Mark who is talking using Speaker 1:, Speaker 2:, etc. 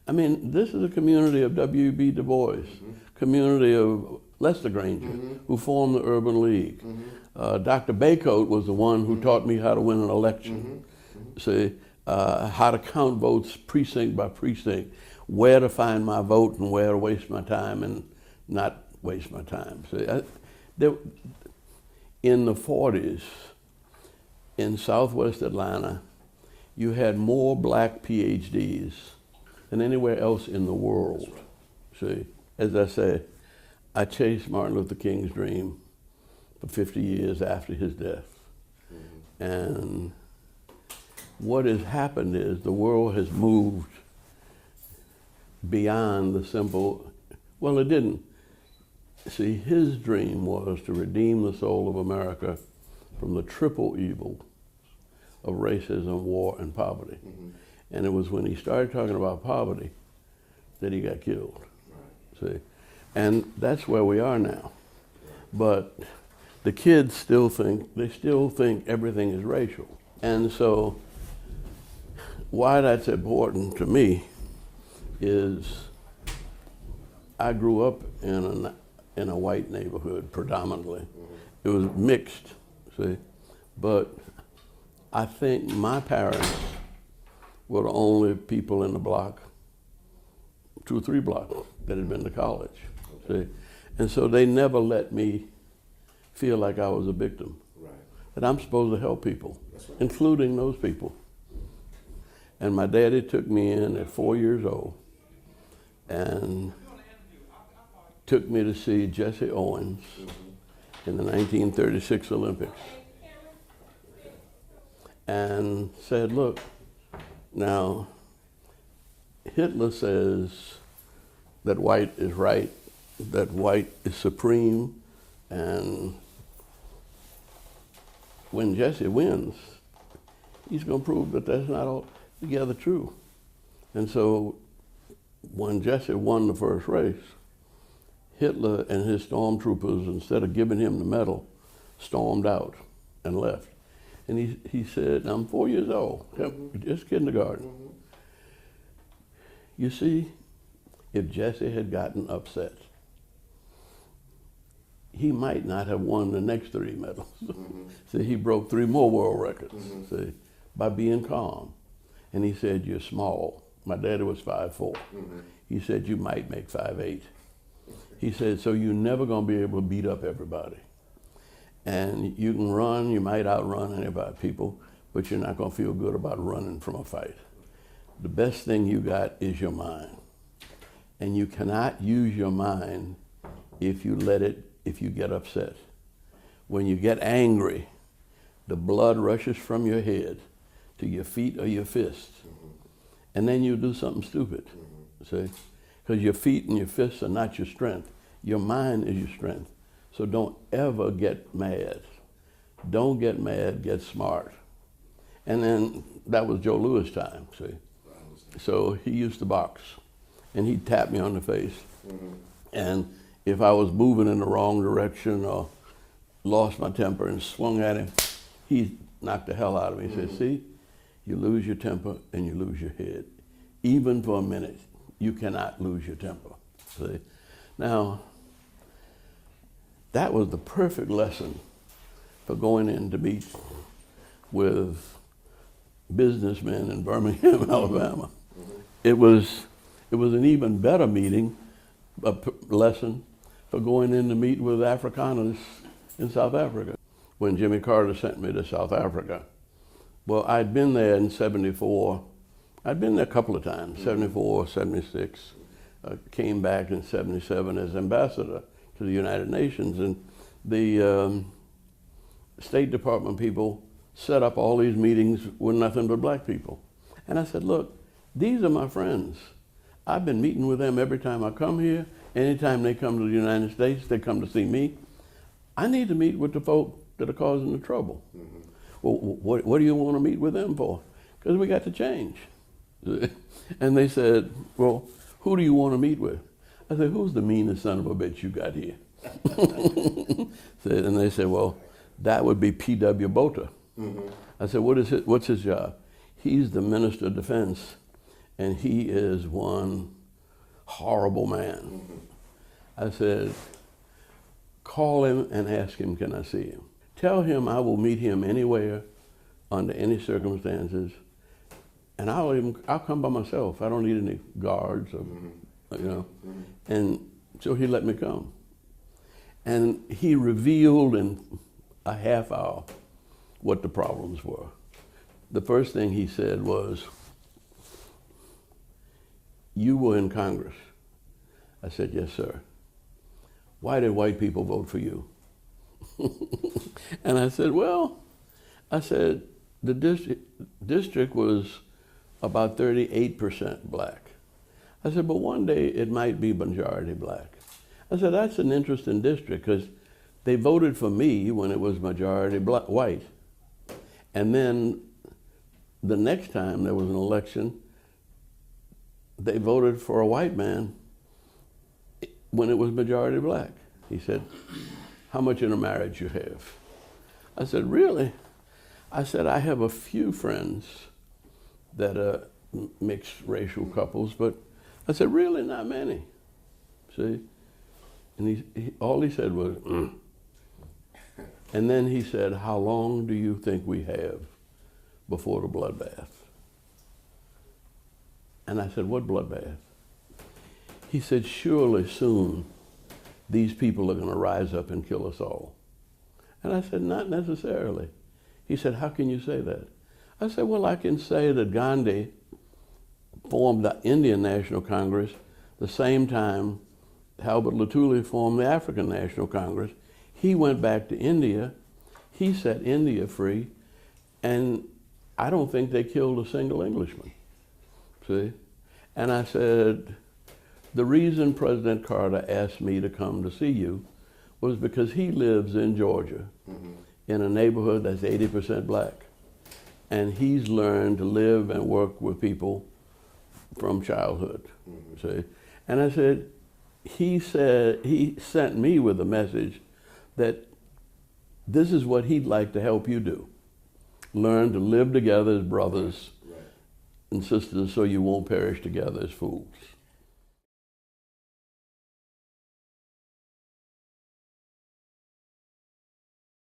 Speaker 1: I mean, this is a community of W.B. Du Bois, community of Lester Granger, who formed the Urban League. Dr. Baycoat was the one who taught me how to win an election. See, how to count votes precinct by precinct, where to find my vote and where to waste my time and not waste my time. See, in the 40s, in Southwest Atlanta, you had more black PhDs than anywhere else in the world. See, as I say, I chased Martin Luther King's dream for 50 years after his death. And what has happened is the world has moved beyond the simple, well, it didn't. See, his dream was to redeem the soul of America from the triple evil of racism, war, and poverty. And it was when he started talking about poverty that he got killed. See, and that's where we are now. But the kids still think everything is racial. And so why that's important to me is I grew up in a white neighborhood predominantly. It was mixed, see, but I think my parents were the only people in the block, 2 or 3 blocks, that had been to college. See? And so they never let me feel like I was a victim. Right. That I'm supposed to help people, right, including those people. And my daddy took me in at 4 years old and took me to see Jesse Owens in the 1936 Olympics. And said, look, now Hitler says that white is right, that white is supreme, and when Jesse wins, he's going to prove that that's not altogether true. And so when Jesse won the first race, Hitler and his stormtroopers, instead of giving him the medal, stormed out and left. And he said, I'm 4 years old, just kindergarten. You see, if Jesse had gotten upset, he might not have won the next 3 medals. See, he broke 3 more world records, see, by being calm. And he said, you're small. My daddy was 5'4". He said, you might make 5'8". He said, so you're never gonna be able to beat up everybody. And you can run, you might outrun anybody, people, but you're not gonna feel good about running from a fight. The best thing you got is your mind. And you cannot use your mind if you get upset. When you get angry, the blood rushes from your head to your feet or your fists. And then you do something stupid, see? Because your feet and your fists are not your strength. Your mind is your strength. So don't ever get mad. Don't get mad, get smart. And then that was Joe Louis' time, see? So he used to box, and he'd tap me on the face. And if I was moving in the wrong direction or lost my temper and swung at him, he knocked the hell out of me. He said, see, you lose your temper and you lose your head. Even for a minute, you cannot lose your temper, see? Now, that was the perfect lesson for going in to meet with businessmen in Birmingham, Alabama. It was an even better meeting, lesson for going in to meet with Afrikaners in South Africa. When Jimmy Carter sent me to South Africa, well, I'd been there in 74. I'd been there a couple of times, 74, 76. Came back in 77 as ambassador to the United Nations, and the State Department people set up all these meetings with nothing but black people. And I said, look, these are my friends. I've been meeting with them every time I come here. Anytime they come to the United States, they come to see me. I need to meet with the folk that are causing the trouble. Well, what do you want to meet with them for? Because we got to change. And they said, well, who do you want to meet with? I said, who's the meanest son of a bitch you got here? And they said, well, that would be P.W. Botha. I said, what's his job? He's the Minister of Defense and he is one horrible man. I said, call him and ask him, can I see him? Tell him I will meet him anywhere, under any circumstances, and I'll come by myself. I don't need any guards, or, you know. And so he let me come. And he revealed in a half hour what the problems were. The first thing he said was, you were in Congress. I said, yes, sir. Why did white people vote for you? And I said, well, the district was about 38% black. I said, but one day it might be majority black. I said, that's an interesting district because they voted for me when it was majority white. And then the next time there was an election, they voted for a white man when it was majority black. He said, how much in a marriage you have? I said, really? I said, I have a few friends that are mixed racial couples, but I said, really not many. See? And all he said was, And then he said, how long do you think we have before the bloodbath? And I said, what bloodbath? He said, surely soon these people are going to rise up and kill us all. And I said, not necessarily. He said, how can you say that? I said, well, I can say that Gandhi formed the Indian National Congress the same time Albert Lutuli formed the African National Congress. He went back to India. He set India free. And I don't think they killed a single Englishman. See? And I said, the reason President Carter asked me to come to see you was because he lives in Georgia, in a neighborhood that's 80% black. And he's learned to live and work with people from childhood. See? And I said, he sent me with a message that this is what he'd like to help you do. Learn to live together as brothers and sisters so you won't perish together as fools.